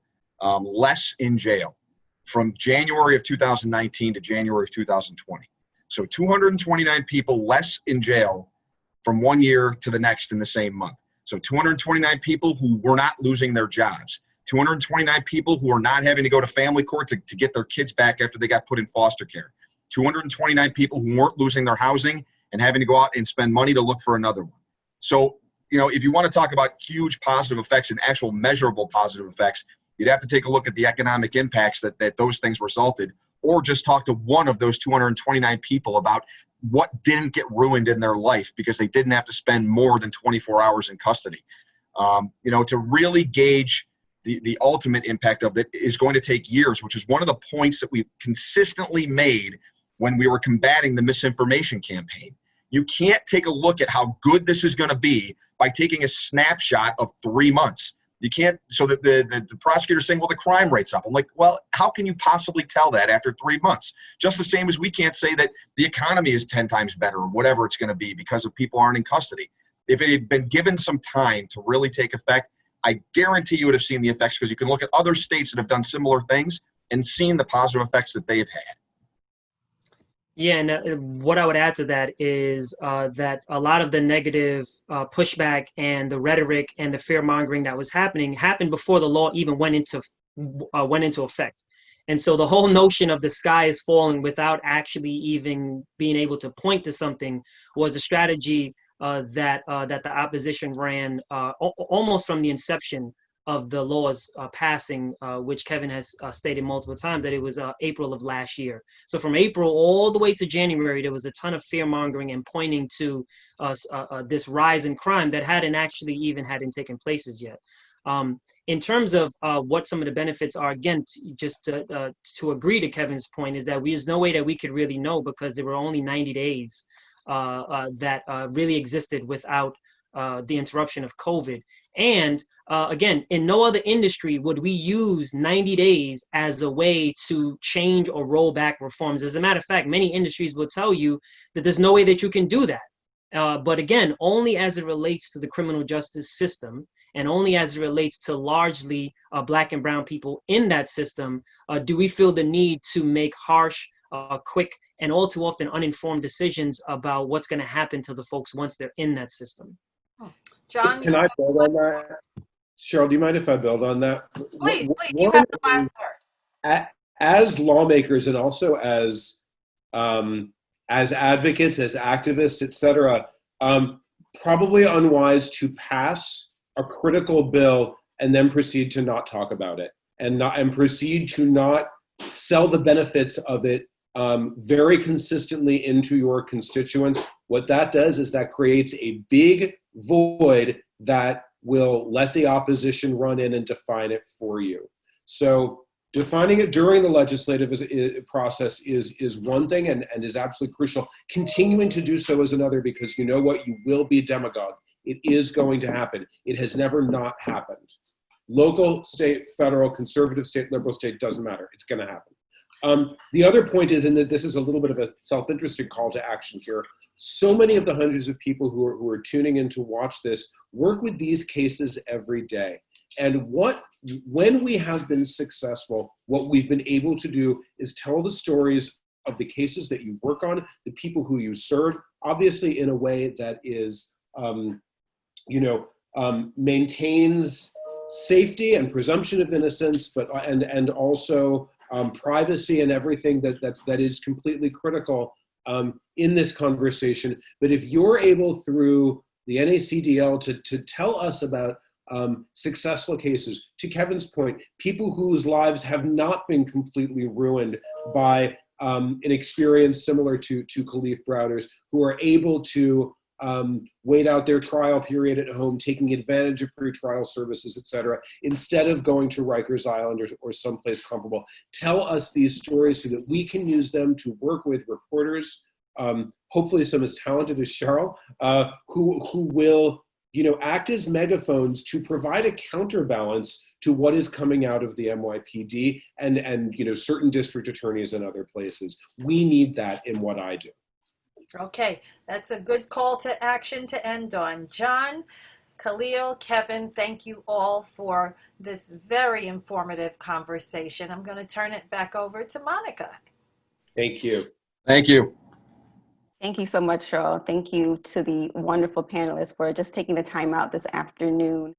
less in jail from January of 2019 to January of 2020. So 229 people less in jail from one year to the next in the same month. So 229 people who were not losing their jobs, 229 people who are not having to go to family court to get their kids back after they got put in foster care, 229 people who weren't losing their housing and having to go out and spend money to look for another one. So, if you want to talk about huge positive effects and actual measurable positive effects, you'd have to take a look at the economic impacts that those things resulted, or just talk to one of those 229 people about what didn't get ruined in their life because they didn't have to spend more than 24 hours in custody. To really gauge the ultimate impact of it is going to take years, which is one of the points that we consistently made when we were combating the misinformation campaign. You can't take a look at how good this is going to be by taking a snapshot of 3 months. You can't, so that the prosecutor's saying, well, the crime rate's up. I'm like, well, how can you possibly tell that after 3 months? Just the same as we can't say that the economy is 10 times better or whatever it's going to be because of people aren't in custody. If it had been given some time to really take effect, I guarantee you would have seen the effects, because you can look at other states that have done similar things and seen the positive effects that they've had. Yeah, and what I would add to that is that a lot of the negative pushback and the rhetoric and the fear mongering that was happened before the law even went into effect. And so the whole notion of the sky is falling without actually even being able to point to something was a strategy that the opposition ran almost from the inception of the laws passing, which Kevin has stated multiple times that it was April of last year. So from April all the way to January, there was a ton of fear mongering and pointing to this rise in crime that hadn't taken places yet. In terms of what some of the benefits are, again, just to agree to Kevin's point, is that there's no way that we could really know because there were only 90 days that really existed without the interruption of COVID. And again, in no other industry would we use 90 days as a way to change or roll back reforms. As a matter of fact, many industries will tell you that there's no way that you can do that. But again, only as it relates to the criminal justice system and only as it relates to largely Black and brown people in that system do we feel the need to make harsh, quick, and all too often uninformed decisions about what's going to happen to the folks once they're in that system. John, Can I build on that? Cheryl, do you mind if I build on that? please, you have the last word. As lawmakers and also as advocates, as activists, etc., probably unwise to pass a critical bill and then proceed to not talk about it and proceed to not sell the benefits of it very consistently into your constituents. What that does is that creates a big void that will let the opposition run in and define it for you. So defining it during the legislative process is one thing and is absolutely crucial. Continuing to do so is another, because you know what? You will be demagogue. It is going to happen. It has never not happened. Local, state, federal, conservative state, liberal state, doesn't matter. It's going to happen. The other point is, and that this is a little bit of a self-interested call to action here, so many of the hundreds of people who are tuning in to watch this work with these cases every day. And when we have been successful, what we've been able to do is tell the stories of the cases that you work on, the people who you serve, obviously in a way that is, maintains safety and presumption of innocence, but and also privacy and everything that is completely critical in this conversation. But if you're able through the NYSACDL to tell us about successful cases, to Kevin's point, people whose lives have not been completely ruined by an experience similar to Khalil Browder's, who are able to wait out their trial period at home, taking advantage of pretrial services, et cetera, instead of going to Rikers Island or someplace comparable. Tell us these stories so that we can use them to work with reporters, hopefully some as talented as Cheryl, who will act as megaphones to provide a counterbalance to what is coming out of the NYPD and certain district attorneys and other places. We need that in what I do. Okay, that's a good call to action to end on. John, Khalil, Kevin, thank you all for this very informative conversation. I'm going to turn it back over to Monica. Thank you. Thank you. Thank you so much, Cheryl. Thank you to the wonderful panelists for just taking the time out this afternoon.